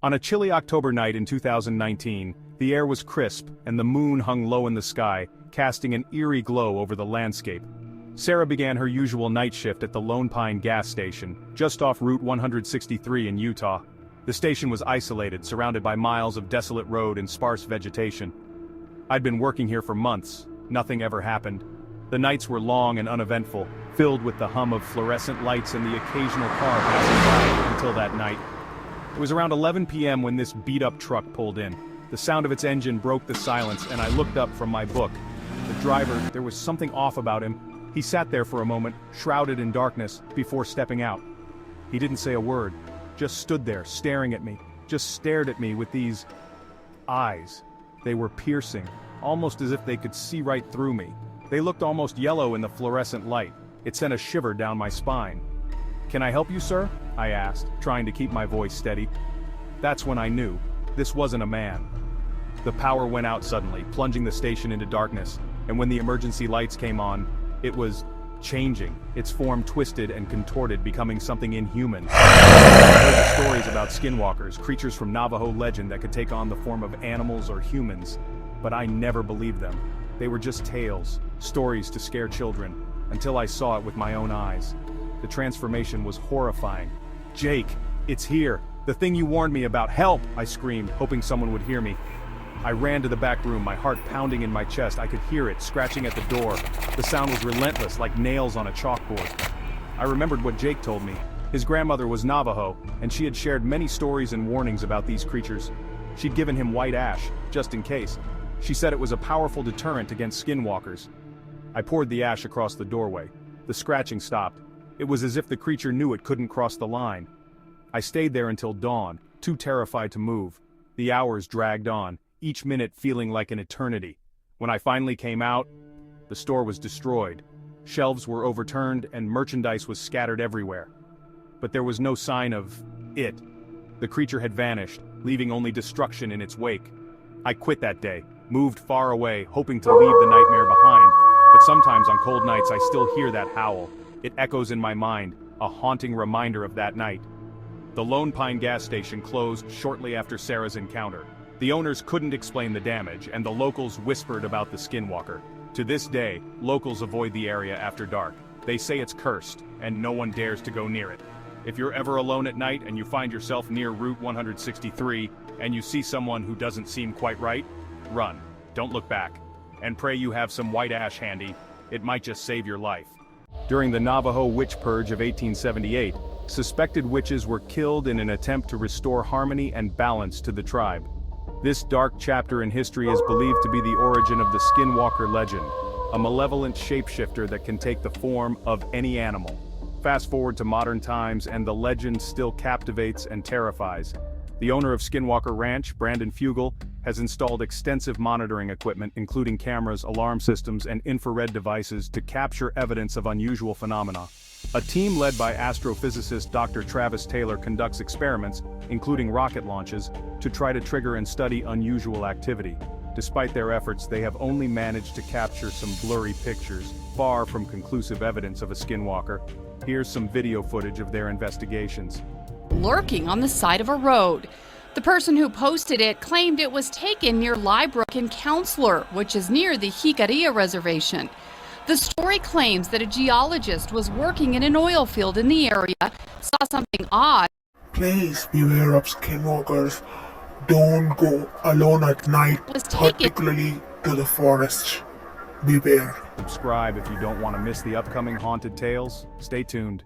On a chilly October night in 2019, the air was crisp and the moon hung low in the sky, casting an eerie glow over the landscape. Sarah began her usual night shift at the Lone Pine gas station, just off Route 163 in Utah. The station was isolated, surrounded by miles of desolate road and sparse vegetation. I'd been working here for months. Nothing ever happened. The nights were long and uneventful, filled with the hum of fluorescent lights and the occasional car passing by until that night. It was around 11 p.m. when this beat-up truck pulled in. The sound of its engine broke the silence, and I looked up from my book. The driver, there was something off about him. He sat there for a moment, shrouded in darkness, before stepping out. He didn't say a word, just stood there staring at me, just stared at me with these eyes. They were piercing, almost as if they could see right through me. They looked almost yellow in the fluorescent light. It sent a shiver down my spine. "Can I help you, sir?" I asked, trying to keep my voice steady. That's when I knew. This wasn't a man. The power went out suddenly, plunging the station into darkness, and when the emergency lights came on, it was changing. Its form twisted and contorted, becoming something inhuman. I heard the stories about Skinwalkers, creatures from Navajo legend that could take on the form of animals or humans, but I never believed them. They were just tales, stories to scare children, until I saw it with my own eyes. The transformation was horrifying. "Jake, it's here! The thing you warned me about! Help!" I screamed, hoping someone would hear me. I ran to the back room, my heart pounding in my chest. I could hear it, scratching at the door. The sound was relentless, like nails on a chalkboard. I remembered what Jake told me. His grandmother was Navajo, and she had shared many stories and warnings about these creatures. She'd given him white ash, just in case. She said it was a powerful deterrent against skinwalkers. I poured the ash across the doorway. The scratching stopped. It was as if the creature knew it couldn't cross the line. I stayed there until dawn, too terrified to move. The hours dragged on, each minute feeling like an eternity. When I finally came out, the store was destroyed. Shelves were overturned and merchandise was scattered everywhere. But there was no sign of it. The creature had vanished, leaving only destruction in its wake. I quit that day, moved far away, hoping to leave the nightmare behind. But sometimes on cold nights I still hear that howl. It echoes in my mind, a haunting reminder of that night. The Lone Pine gas station closed shortly after Sarah's encounter. The owners couldn't explain the damage, and the locals whispered about the Skinwalker. To this day, locals avoid the area after dark. They say it's cursed, and no one dares to go near it. If you're ever alone at night and you find yourself near Route 163, and you see someone who doesn't seem quite right, run. Don't look back. And pray you have some white ash handy. It might just save your life. During the Navajo witch purge of 1878, suspected witches were killed in an attempt to restore harmony and balance to the tribe. This dark chapter in history is believed to be the origin of the Skinwalker legend, a malevolent shapeshifter that can take the form of any animal. Fast forward to modern times and the legend still captivates and terrifies. The owner of Skinwalker Ranch, Brandon Fugel, has installed extensive monitoring equipment, including cameras, alarm systems, and infrared devices to capture evidence of unusual phenomena. A team led by astrophysicist Dr. Travis Taylor conducts experiments, including rocket launches, to try to trigger and study unusual activity. Despite their efforts, they have only managed to capture some blurry pictures, far from conclusive evidence of a skinwalker. Here's some video footage of their investigations. Lurking on the side of a road. The person who posted it claimed it was taken near Liebrook and Counselor, which is near the Jicarilla Reservation. The story claims that a geologist was working in an oil field in the area, saw something odd. Please beware of skinwalkers. Don't go alone at night, particularly to the forest. Beware. Subscribe if you don't want to miss the upcoming haunted tales. Stay tuned.